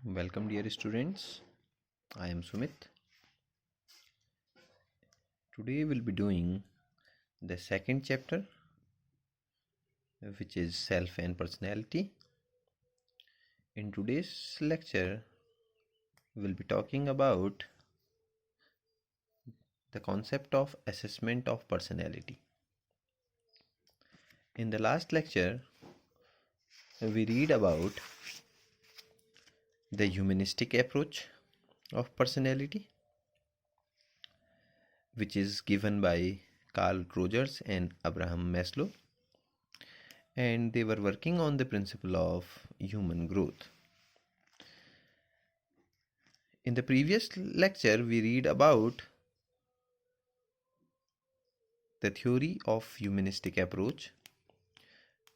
Welcome, dear students. I am Sumit. Today we'll be doing the second chapter, which is self and personality. In today's lecture, we'll be talking about the concept of assessment of personality. In the last lecture, we read about the humanistic approach of personality, which is given by Carl Rogers and Abraham Maslow, and they were working on the principle of human growth. In the previous lecture, we read about the theory of humanistic approach,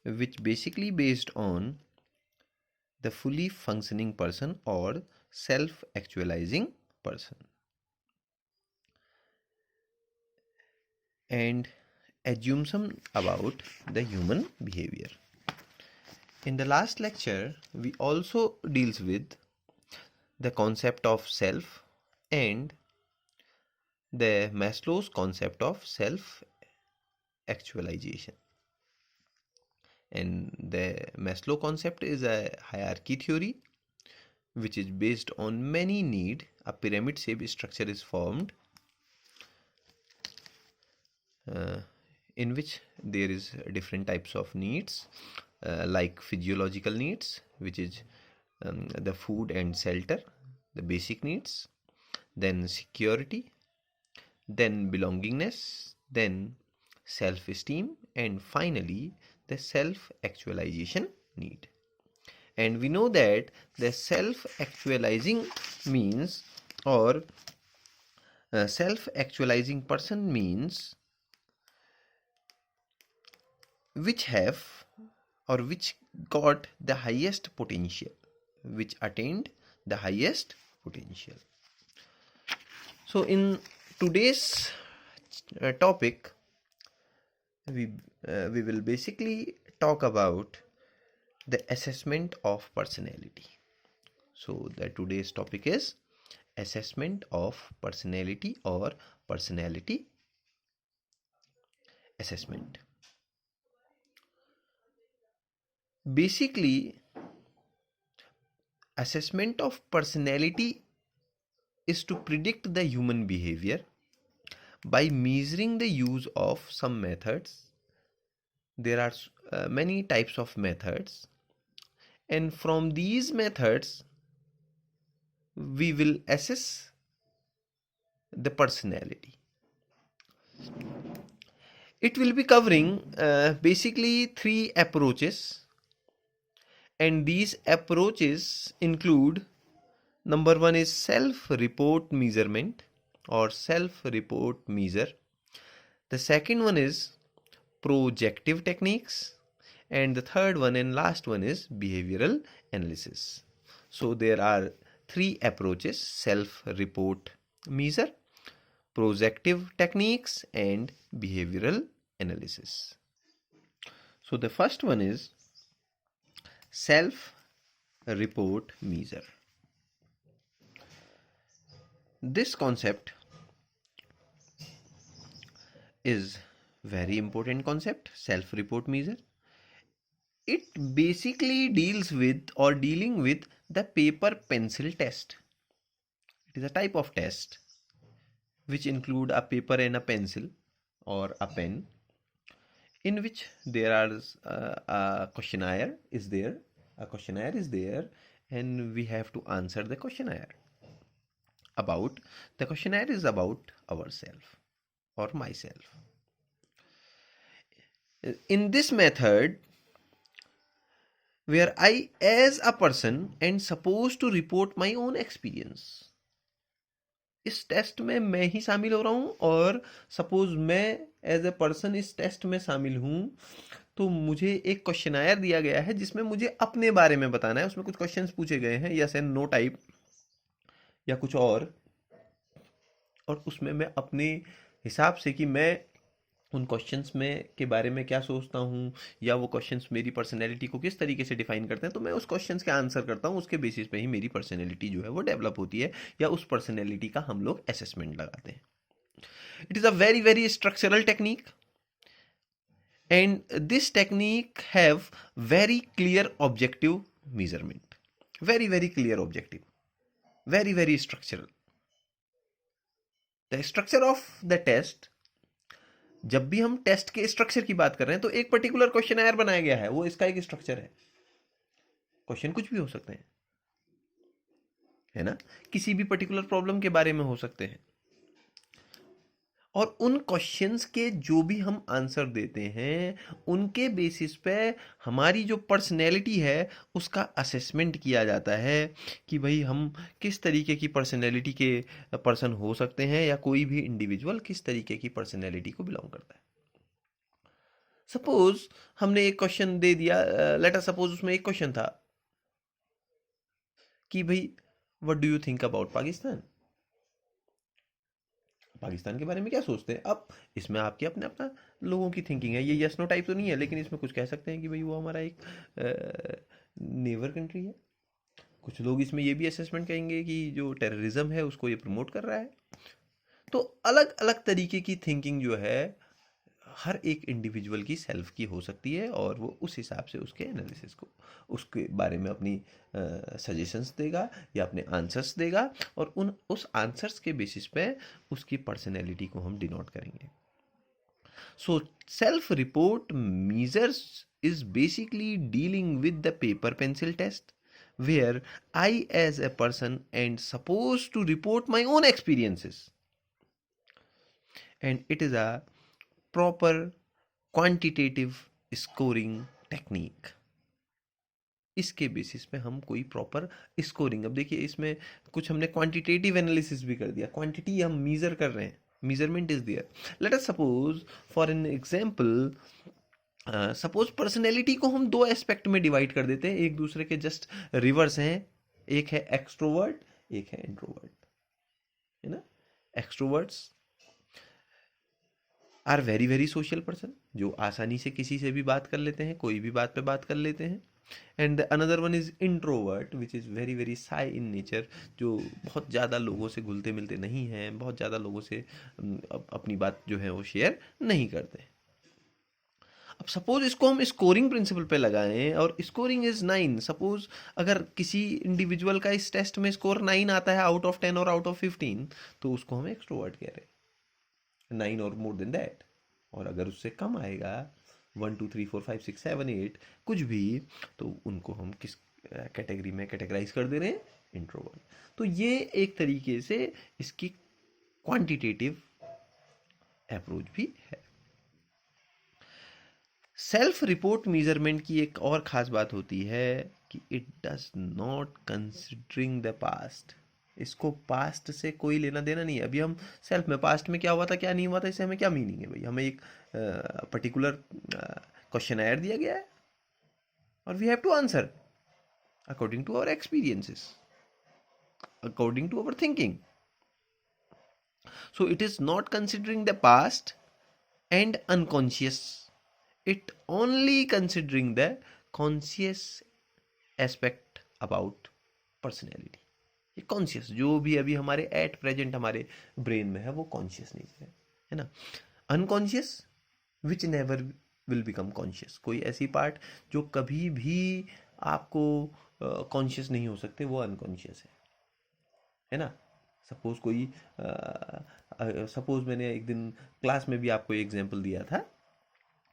which basically based on the fully functioning person or self-actualizing person, and assumption about the human behavior. In the last lecture, we also deals with the concept of self and the Maslow's concept of self-actualization. And the Maslow concept is a hierarchy theory which is based on many needs. A pyramid shaped structure is formed in which there is different types of needs like physiological needs, which is the food and shelter, the basic needs, then security, then belongingness, then self-esteem, and finally the self-actualization need. And we know that the self-actualizing means, or self-actualizing person means which have or which got the highest potential, which attained the highest potential. So in today's topic, we will basically talk about the assessment of personality. So the today's topic is assessment of personality or personality assessment. Basically, assessment of personality is to predict the human behavior by measuring the use of some methods. There are many types of methods, and from these methods we will assess the personality. It will be covering basically three approaches, and these approaches include: number one is self-report measurement or self-report measure. The second one is projective techniques, and the third one and last one is behavioral analysis. So there are three approaches: self-report measure, projective techniques, and behavioral analysis. So the first one is self-report measure. This concept is very important concept, self-report measure. It basically deals with or dealing with the paper pencil test. It is a type of test which include a paper and a pencil or a pen, in which there are a questionnaire is there. A questionnaire is there, and we have to answer the questionnaire. The questionnaire is about ourselves or myself. In this method, where I as a person am supposed to report my own experience. इस test में मैं ही शामिल हो रहा हूं, और suppose मैं as a person इस टेस्ट में शामिल हूं, तो मुझे एक क्वेश्चनायर दिया गया है जिसमें मुझे अपने बारे में बताना है. उसमें कुछ क्वेश्चंस पूछे गए हैं, यस एंड नो टाइप या कुछ और उसमें मैं अपने हिसाब से कि मैं उन क्वेश्चंस में के बारे में क्या सोचता हूँ, या वो क्वेश्चंस मेरी पर्सनैलिटी को किस तरीके से डिफाइन करते हैं, तो मैं उस क्वेश्चंस के आंसर करता हूँ, उसके बेसिस पे ही मेरी पर्सनैलिटी जो है वो डेवलप होती है, या उस पर्सनैलिटी का हम लोग असेसमेंट लगाते हैं. It is a very very structural technique, and this technique have very clear objective measurement, very very clear objective, very very structural. The structure of the test, जब भी हम टेस्ट के स्ट्रक्चर की बात कर रहे हैं तो एक पर्टिकुलर क्वेश्चन आयर बनाया गया है, वो इसका एक स्ट्रक्चर है. क्वेश्चन कुछ भी हो सकते हैं, है ना, किसी भी पर्टिकुलर प्रॉब्लम के बारे में हो सकते हैं, और उन क्वेश्चंस के जो भी हम आंसर देते हैं उनके बेसिस पे हमारी जो पर्सनैलिटी है उसका असेसमेंट किया जाता है कि भाई हम किस तरीके की पर्सनैलिटी के पर्सन हो सकते हैं, या कोई भी इंडिविजुअल किस तरीके की पर्सनैलिटी को बिलोंग करता है. सपोज हमने एक क्वेश्चन दे दिया, लेट अस सपोज उसमें एक क्वेश्चन था कि भाई what do you think about Pakistan, Pakistan के बारे में क्या सोचते हैं. अब इसमें आपके अपने अपना लोगों की थिंकिंग है, ये यस नो टाइप तो नहीं है, लेकिन इसमें कुछ कह सकते हैं कि भाई वो हमारा एक नेबर कंट्री है. कुछ लोग इसमें ये भी असेसमेंट करेंगे कि जो टेररिज्म है उसको ये प्रमोट कर रहा है. तो अलग अलग तरीके की थिंकिंग जो है हर एक इंडिविजुअल की सेल्फ की हो सकती है, और वो उस हिसाब से उसके एनालिसिस को, उसके बारे में अपनी सजेशंस देगा या अपने आंसर्स देगा, और उस आंसर्स के बेसिस पे उसकी पर्सनैलिटी को हम डिनोट करेंगे. So self report measures is basically dealing with the paper pencil test, where I as a person and supposed to report my own experiences, and it is a proper quantitative scoring technique. इसके basis पे हम कोई proper scoring, अब देखिए इसमें कुछ हमने quantitative analysis भी कर दिया, क्वांटिटी हम मीजर कर रहे हैं, measurement is there. Let us suppose for an example, suppose personality को हम दो एस्पेक्ट में डिवाइड कर देते हैं, एक दूसरे के जस्ट रिवर्स हैं. एक है एक्सट्रोवर्ट, एक है इंट्रोवर्ट, है ना. Extroverts are very very social person, जो आसानी से किसी से भी बात कर लेते हैं, कोई भी बात पे बात कर लेते हैं. And another one is introvert which is very very Sai in nature, जो बहुत ज़्यादा लोगों से घुलते मिलते नहीं हैं, बहुत ज़्यादा लोगों से अपनी बात जो है वो शेयर नहीं करते. अब सपोज इसको हम स्कोरिंग प्रिंसिपल पे लगाएं, और स्कोरिंग इज 9. सपोज अगर किसी इंडिविजुअल का इस टेस्ट में स्कोर 9 आता है आउट ऑफ 10 और आउट ऑफ 15, तो उसको हम एक्सट्रोवर्ट कह रहे हैं, 9 और मोर देन दैट. और अगर उससे कम आएगा 1 2 3 4 5 6 7 8 कुछ भी, तो उनको हम किस कैटेगरी में कैटेगराइज कर दे रहे हैं, इंट्रोवर्ट. तो ये एक तरीके से इसकी क्वांटिटेटिव अप्रोच भी है. सेल्फ रिपोर्ट मेजरमेंट की एक और ख़ास बात होती है कि it does not considering the past. इसको पास्ट से कोई लेना देना नहीं है. अभी हम सेल्फ में पास्ट में क्या हुआ था क्या नहीं हुआ था, इससे हमें क्या मीनिंग है भाई. हमें एक पर्टिकुलर क्वेश्चन आयर दिया गया है और we have to answer according to our experiences, according to our thinking. So it is not considering the past and unconscious, it only considering the conscious aspect about personality. ये conscious जो भी अभी हमारे at present हमारे brain में है वो conscious nature है ना. Unconscious which never will become conscious, कोई ऐसी पार्ट जो कभी भी आपको कॉन्शियस नहीं हो सकते, वो अनकॉन्शियस है ना. सपोज कोई सपोज मैंने एक दिन क्लास में भी आपको एग्जांपल दिया था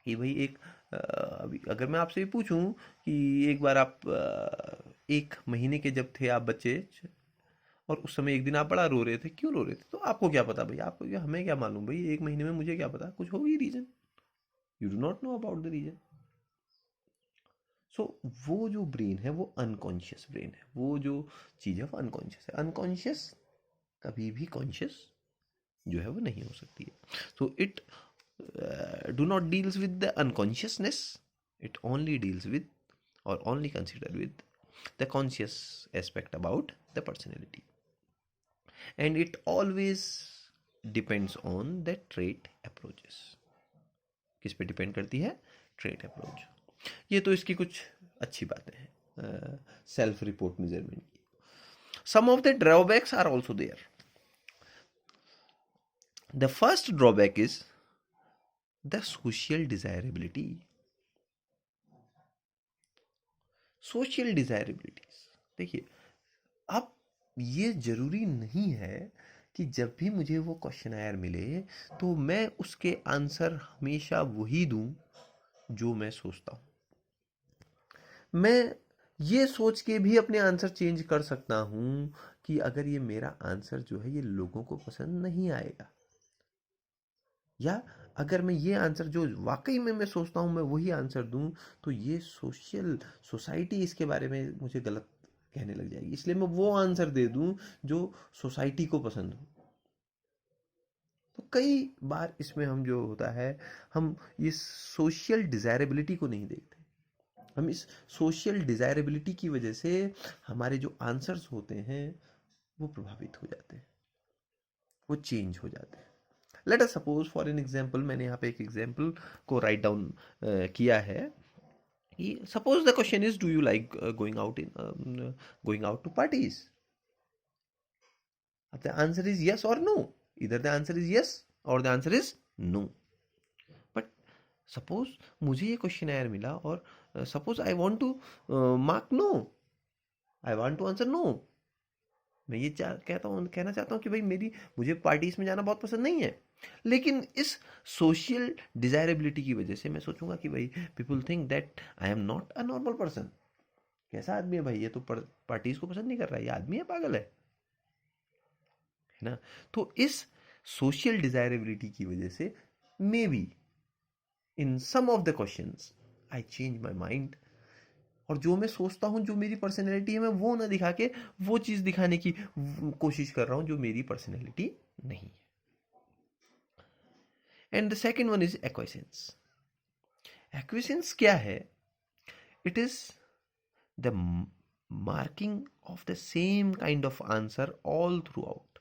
कि भाई एक अभी अगर मैं आपसे पूछूं कि एक बार आप 1 महीने के जब थे आप बच्चे, और उस समय एक दिन आप बड़ा रो रहे थे, क्यों रो रहे थे, तो आपको क्या पता भाई, आपको क्या, हमें क्या मालूम भाई, 1 महीने में मुझे क्या पता, कुछ होगी reason, you do not know about the reason. So वो जो ब्रेन है वो अनकॉन्शियस ब्रेन है, वो जो चीज़ है वो अनकॉन्शियस है. अनकॉन्शियस कभी भी कॉन्शियस जो है वो नहीं हो सकती है. So it do not deals with the unconsciousness, it only deals with or only consider with the conscious aspect about the personality, and it always depends on the trait approaches. किस पे depend करती है? Trait approach. ये तो इसकी कुछ अच्छी बातें हैं सेल्फ रिपोर्ट मेजरमेंट की। Some of the drawbacks are also there. The first drawback is the social desirability. Social desirabilities, देखिए अब ये जरूरी नहीं है कि जब भी मुझे वो क्वेश्चनायर मिले तो मैं उसके आंसर हमेशा वही दूं जो मैं सोचता हूं। मैं ये सोच के भी अपने आंसर चेंज कर सकता हूं कि अगर ये मेरा आंसर जो है ये लोगों को पसंद नहीं आएगा, या अगर मैं ये आंसर जो वाकई में मैं सोचता हूँ मैं वही आंसर दूं तो ये सोसाइटी इसके बारे में मुझे गलत कहने लग जाएगी, इसलिए मैं वो आंसर दे दूं जो सोसाइटी को पसंद हो। तो कई बार इसमें हम जो होता है हम इस सोशल डिजायरेबिलिटी को नहीं देखते। हम इस सोशल डिजायरेबिलिटी की वजह से हमारे जो आंसर्स होते हैं वो प्रभावित हो जाते हैं, वो चेंज हो जाते हैं। Late us suppose for an example, मैंने यहाँ पे एक एग्जांपल को राइट डाउन किया है कि suppose the question is do you like going out to parties. अब द आंसर इज यस और नो, इधर द आंसर इज यस और the answer is no. But suppose मुझे ये क्वेश्चन आयर मिला और suppose I want to mark no, I want to answer no. मैं ये कहना चाहता हूँ कि भाई मुझे पार्टीज में जाना बहुत पसंद नहीं है, लेकिन इस सोशल डिजायरेबिलिटी की वजह से मैं सोचूंगा कि भाई people think that I am not a normal person. कैसा आदमी है भाई, ये तो पार्टीज को पसंद नहीं कर रहा है, ये आदमी है, पागल है ना। तो इस सोशल डिजायरेबिलिटी की वजह से may be in some of the questions I change my mind, और जो मैं सोचता हूं जो मेरी पर्सनैलिटी है मैं वो ना दिखा के वो चीज दिखाने की कोशिश कर रहा हूं जो मेरी पर्सनैलिटी नहीं है। And the second one is acquiescence. Acquiescence क्या है? It is the marking of the same kind of answer all throughout.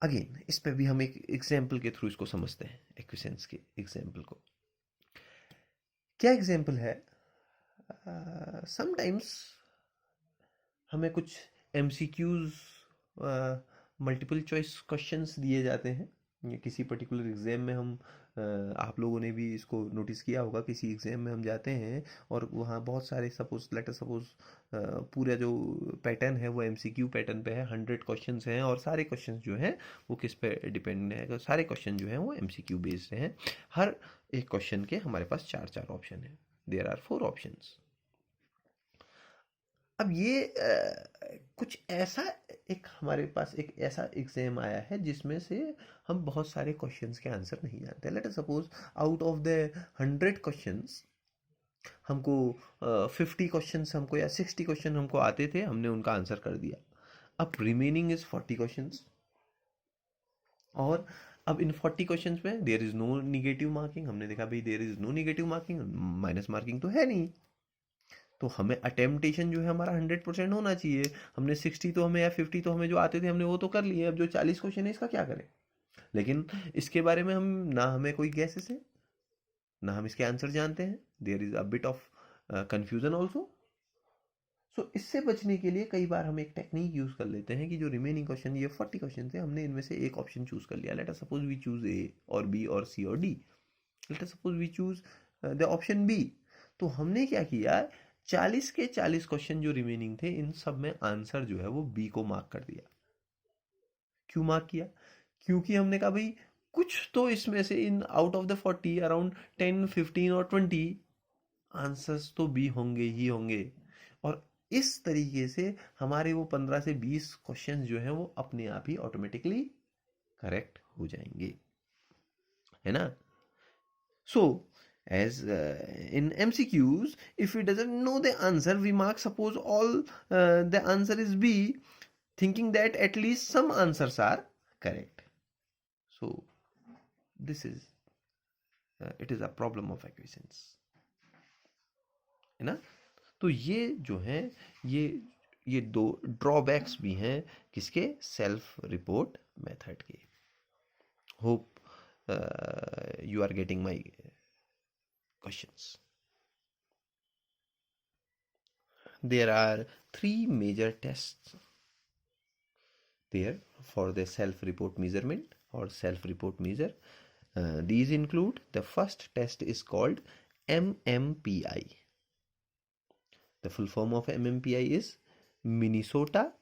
Again इस पे भी हम एक एग्जाम्पल के थ्रू इसको समझते हैं, एक्विसेंस के एग्जाम्पल को। क्या एग्जाम्पल है? समटाइम्स हमें कुछ एमसीक्यूज मल्टीपल चॉइस क्वेश्चंस दिए जाते हैं किसी पर्टिकुलर एग्जाम में। हम आप लोगों ने भी इसको नोटिस किया होगा, किसी एग्जाम में हम जाते हैं और वहाँ बहुत सारे सपोज पूरा जो पैटर्न है वो एमसीक्यू पैटर्न पे है, 100 क्वेश्चंस हैं और सारे क्वेश्चंस जो हैं वो किस पे डिपेंड है? सारे क्वेश्चन जो हैं वो एमसीक्यू बेस्ड हैं। हर एक क्वेश्चन के हमारे पास 4 ऑप्शन है, देयर आर 4 ऑप्शंस। अब ये कुछ ऐसा एक हमारे पास एक ऐसा एग्जाम आया है जिसमें से हम बहुत सारे क्वेश्चंस के आंसर नहीं जानते। Late us suppose out of the 100 questions हमको 50 क्वेश्चंस हमको या 60 क्वेश्चन हमको आते थे, हमने उनका आंसर कर दिया। अब रिमेनिंग इज 40 क्वेश्चंस, और अब इन 40 क्वेश्चंस में there is no negative marking. हमने देखा भाई there is no negative marking, minus marking तो है नहीं, तो हमें अटेम्पटेशन जो है हमारा 100% होना चाहिए। हमने 60 तो हमें या 50 तो हमें जो आते थे हमने वो तो कर लिए, अब जो 40 क्वेश्चन है इसका क्या करें? लेकिन इसके बारे में हम ना हमें कोई गैसेस है ना हम इसके आंसर जानते हैं, there is a bit of confusion also. So इससे बचने के लिए कई बार हम एक टेक्निक यूज कर लेते हैं कि जो रिमेनिंग क्वेश्चन, ये 40 क्वेश्चन थे, हमने इनमें से एक ऑप्शन चूज कर लिया। Let us suppose we choose A और बी और सी और D. Let us suppose we choose the option B. तो हमने क्या किया, 40 के 40 क्वेश्चन जो रिमेनिंग थे इन सब में आंसर जो है वो बी को मार्क कर दिया। क्यों मार्क किया? क्योंकि हमने कहा भाई कुछ तो इसमें से in out of the 40 around 10, 15 और 20 आंसर्स तो बी होंगे ही होंगे। और इस तरीके से हमारे वो 15 से 20 क्वेश्चंस जो हैं वो अपने आप ही ऑटोमेटिकली करेक्ट हो जाएंगे, है ना। सो as in MCQs, if we doesn't know the answer we mark suppose all the answer is B, thinking that at least some answers are correct. So this is it is a problem of acquiescence, है ना। तो ये जो है ये ये दो drawbacks भी हैं किसके? सेल्फ रिपोर्ट मेथड के। Hope you are getting my questions. There are three major tests there for the self-report measurement or self-report measure. These include, the first test is called MMPI. The full form of MMPI is Minnesota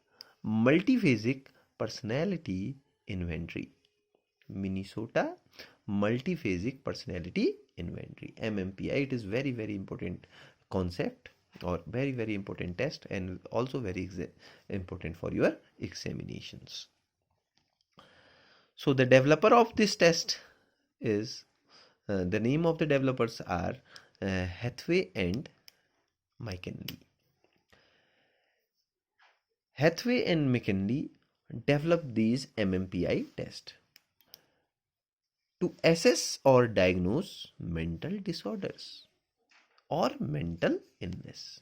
Multiphasic Personality Inventory. Minnesota Multiphasic Personality Inventory, MMPI. It is very, very important concept or very, very important test, and also very important for your examinations. So the developer of this test is, the name of the developers are Hathaway and McKinley. Hathaway and McKinley developed these MMPI tests to assess or diagnose mental disorders or mental illness.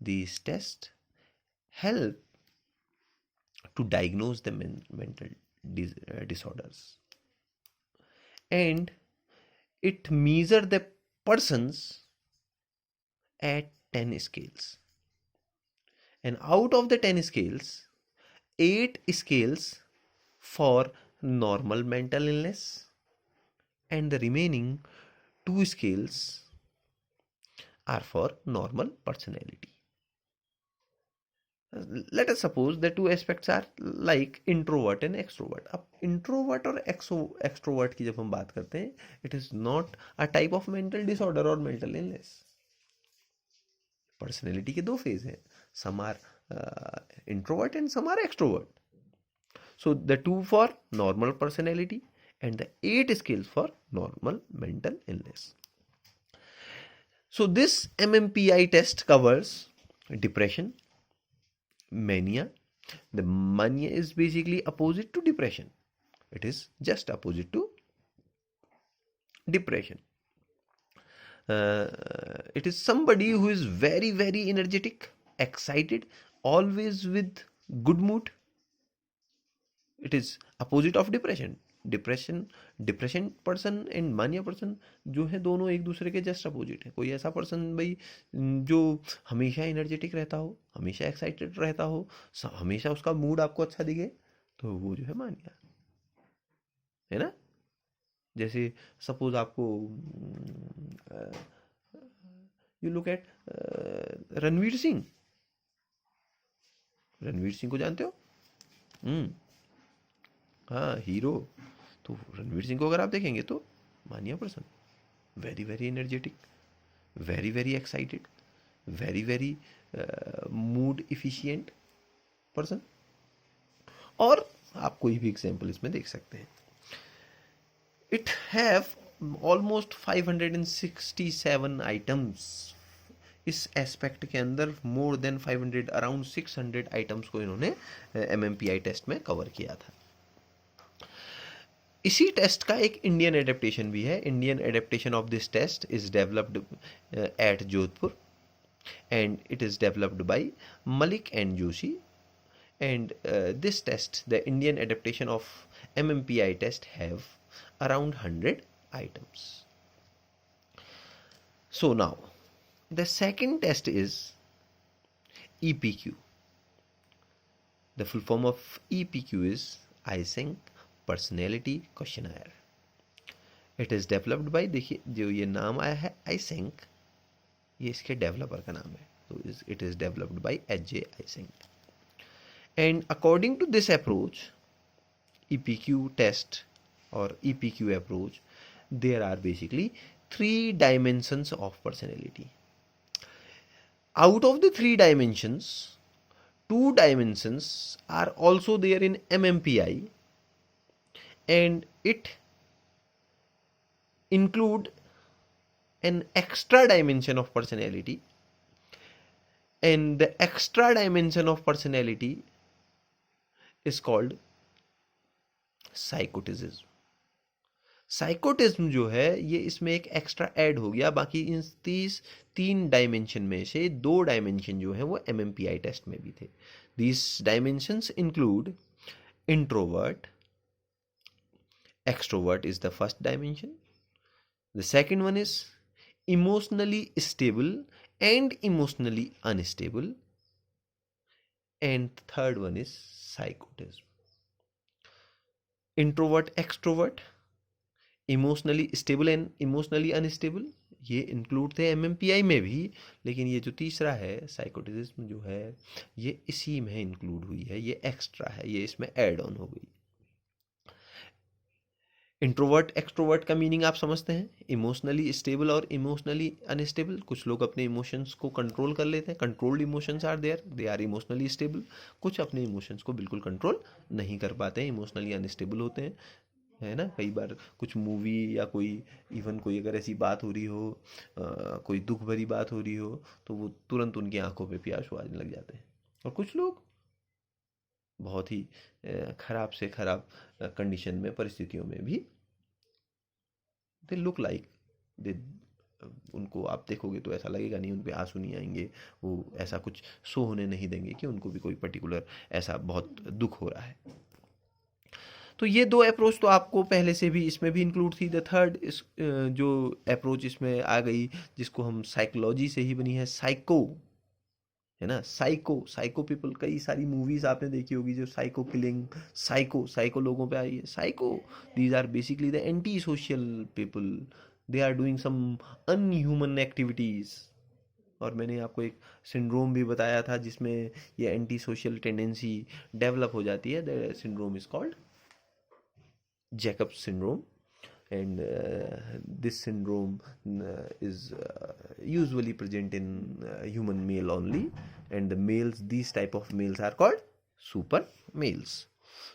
These tests help to diagnose the mental disorders, and it measures the persons at 10 scales, and out of the 10 scales, 8 scales for normal mental illness, and the remaining 2 scales are for normal personality. Let us suppose the two aspects are like introvert and extrovert. अब introvert और extrovert की जब हम बात करते हैं, it is not a type of mental disorder or mental illness. Personality के दो phase हैं, some are introvert and some are extrovert. So the 2 for normal personality and the 8 scales for normal mental illness. So this MMPI test covers depression, mania. The mania is basically opposite to depression. It is just opposite to depression. It is somebody who is very, very energetic, excited, always with good mood. It is opposite of depression. Depression person and मानिया person जो है, दोनों एक दूसरे के just opposite है. कोई ऐसा पर्सन भाई जो हमेशा एनर्जेटिक रहता हो, हमेशा एक्साइटेड रहता हो, हमेशा उसका मूड आपको अच्छा दिखे, तो वो जो है मानिया है ना. जैसे सपोज आपको you look at Ranveer Singh. Ranveer Singh को जानते हो? हाँ, हीरो. तो रणवीर सिंह को अगर आप देखेंगे तो मानिया person, very very energetic, very very excited, very very mood efficient person. और आप कोई भी एग्जाम्पल इसमें देख सकते हैं. It have almost 567 items. इस एस्पेक्ट के अंदर मोर देन 500, अराउंड 600 आइटम्स को इन्होंने MMPI टेस्ट में कवर किया था. इसी टेस्ट का एक इंडियन एडेप्टेशन भी है. Indian adaptation of this test is developed at Jodhpur and it is developed by Malik and Joshi, and this test, the Indian adaptation of MMPI test, have around 100 items. So now the second test is EPQ. The full form of EPQ is Eysenck Personality Questionnaire. It is developed by, देखिए जो ये नाम आया है Eysenck, ये इसके developer का नाम है. तो it is developed by H.J. Eysenck. And according to this approach, EPQ test और EPQ approach, there are basically 3 dimensions of personality. Out of the 3 dimensions, 2 dimensions are also there in MMPI, and it include an extra dimension of personality, and the extra dimension of personality is called psychotism. साइकोटिज्म जो है, ये इसमें एक extra add हो गया. बाकी इन 3 dimension में से 2 डायमेंशन जो है वो MMPI टेस्ट में भी थे. These dimensions include introvert, Extrovert is the first dimension. The second one is emotionally stable and emotionally unstable. And the third one is psychotism. Introvert, extrovert, emotionally stable and emotionally unstable, ये include थे एमएमपीआई में भी, लेकिन ये जो तीसरा है साइकोटिज्म जो है ये इसी में इंक्लूड हुई है, ये एक्स्ट्रा है, ये इसमें ऐड ऑन हो गई। इंट्रोवर्ट एक्सट्रोवर्ट का मीनिंग आप समझते हैं, इमोशनली स्टेबल और इमोशनली अनस्टेबल। कुछ लोग अपने इमोशंस को कंट्रोल कर लेते हैं, controlled emotions are there, they are emotionally stable. कुछ अपने इमोशंस को बिल्कुल कंट्रोल नहीं कर पाते हैं, इमोशनली अनस्टेबल होते हैं, है ना। कई बार कुछ मूवी या कोई इवन कोई अगर ऐसी बात हो रही हो, कोई दुख भरी बात हो रही हो, तो वो तुरंत उनकी आंखों पे भी आंसू आने लग जाते हैं। और कुछ लोग बहुत ही खराब से खराब कंडीशन में, परिस्थितियों में भी दे लुक लाइक दे, उनको आप देखोगे तो ऐसा लगेगा नहीं, उन पे आंसू नहीं आएंगे, वो ऐसा कुछ शो होने नहीं देंगे कि उनको भी कोई पर्टिकुलर ऐसा बहुत दुख हो रहा है। तो ये दो अप्रोच तो आपको पहले से भी इसमें भी इंक्लूड थी। द थर्ड इस जो अप्रोच इसमें आ गई, जिसको हम साइकोलॉजी से ही बनी है, साइको, है ना। साइको, साइको पीपल, कई सारी मूवीज आपने देखी होगी जो साइको किलिंग, साइको साइको लोगों पे आई है। Psycho, these are basically the anti social people, they are doing some unhuman activities. और मैंने आपको एक सिंड्रोम भी बताया था जिसमें ये एंटी सोशल टेंडेंसी डेवलप हो जाती है। The syndrome is called Jacobs syndrome, and this syndrome is usually present in human male only, and the males, these type of males are called super males.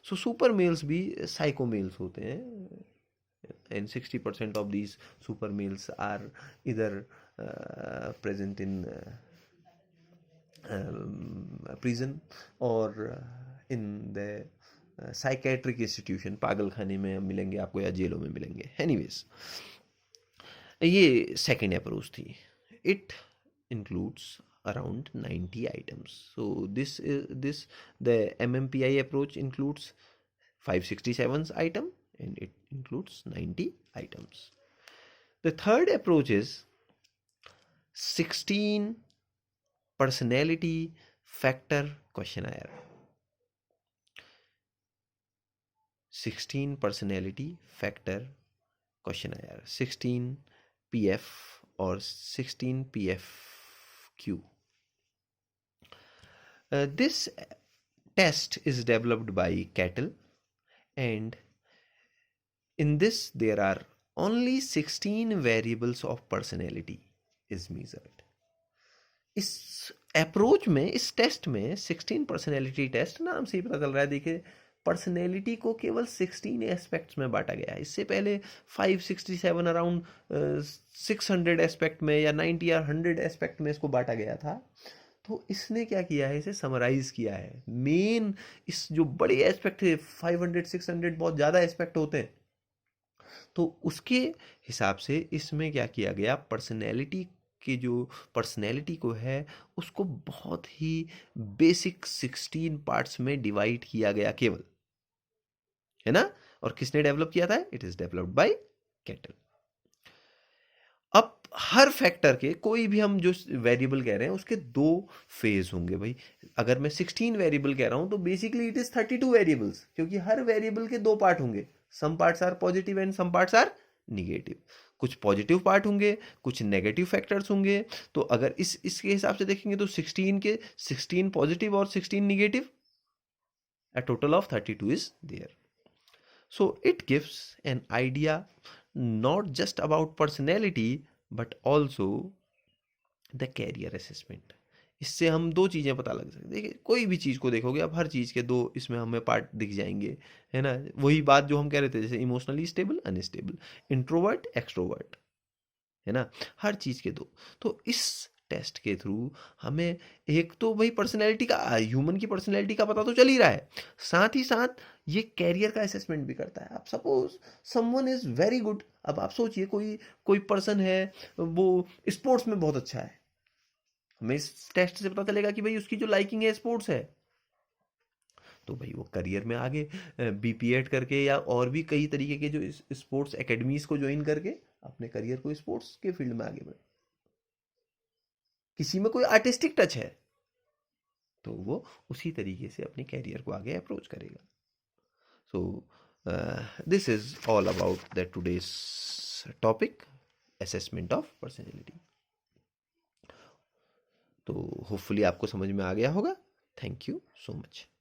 So super males भी psycho males होते हैं, and 60% of these super males are either present in prison or in the psychiatric institution, पागल खाने में मिलेंगे आपको या जेलों में मिलेंगे। एनीवेज, ये सेकेंड अप्रोच थी। It includes around 90 items. So this the MMPI approach includes 567 item and it includes 90 items. The third approach is 16 personality factor questionnaire. 16 personality factor questionnaire, 16 PF or 16 PFQ. This test is developed by Cattell, and in this there are only 16 variables of personality is measured. इस approach में, इस test में 16 personality test, नाम से ही पता चल रहा है, देखिए पर्सनैलिटी को केवल 16 एस्पेक्ट्स में बांटा गया है। इससे पहले 567 अराउंड 600 एस्पेक्ट में या 90 या 100 एस्पेक्ट में इसको बांटा गया था। तो इसने क्या किया है, इसे समराइज किया है। मेन इस जो बड़े एस्पेक्ट थे 500 600 बहुत ज़्यादा एस्पेक्ट होते हैं, तो उसके हिसाब से इसमें क्या किया गया, पर्सनैलिटी के जो पर्सनैलिटी को है उसको बहुत ही बेसिक 16 पार्ट्स में डिवाइड किया गया केवल, है ना। और किसने डेवलप किया था, it is developed bye cattle. अब हर फैक्टर के कोई भी हम जो वेरिएबल कह रहे हैं उसके दो फेज होंगे भाई। अगर मैं 16 वेरिएबल कह रहा हूं तो बेसिकली इट इज 32 वेरिएबल्स, क्योंकि हर वेरिएबल के दो पार्ट होंगे, some parts are positive and some parts are negative. कुछ पॉजिटिव पार्ट होंगे, कुछ नेगेटिव फैक्टर्स होंगे। तो अगर इसके हिसाब से देखेंगे तो 16 के 16 पॉजिटिव और 16 negative, a total of 32 is there. So it gives an idea not just about personality but also the career assessment. इससे हम दो चीज़ें पता लग सकती, देखिए कोई भी चीज़ को देखोगे आप, हर चीज़ के दो इसमें हमें पार्ट दिख जाएंगे, है ना। वही बात जो हम कह रहे थे, जैसे emotionally stable unstable, introvert extrovert, है ना, हर चीज़ के दो। तो इस टेस्ट के थ्रू हमें एक तो भाई पर्सनैलिटी का, ह्यूमन की पर्सनैलिटी का पता तो चल ही रहा है, साथ ही साथ ये कैरियर का असेसमेंट भी करता है। आप suppose someone is very good, अब आप सोचिए कोई कोई पर्सन है वो स्पोर्ट्स में बहुत अच्छा है, हमें इस टेस्ट से पता चलेगा कि भाई उसकी जो लाइकिंग है स्पोर्ट्स है। तो भाई वो करियर में आगे बीपीएड करके या और भी कई तरीके के जो स्पोर्ट्स एकेडमीज को ज्वाइन करके अपने करियर को स्पोर्ट्स के फील्ड में आगे बढ़। किसी में कोई आर्टिस्टिक टच है तो वो उसी तरीके से अपने कैरियर को आगे अप्रोच करेगा। So this is all about the today's topic, assessment of personality. तो होपफुली आपको समझ में आ गया होगा। Thank you so much.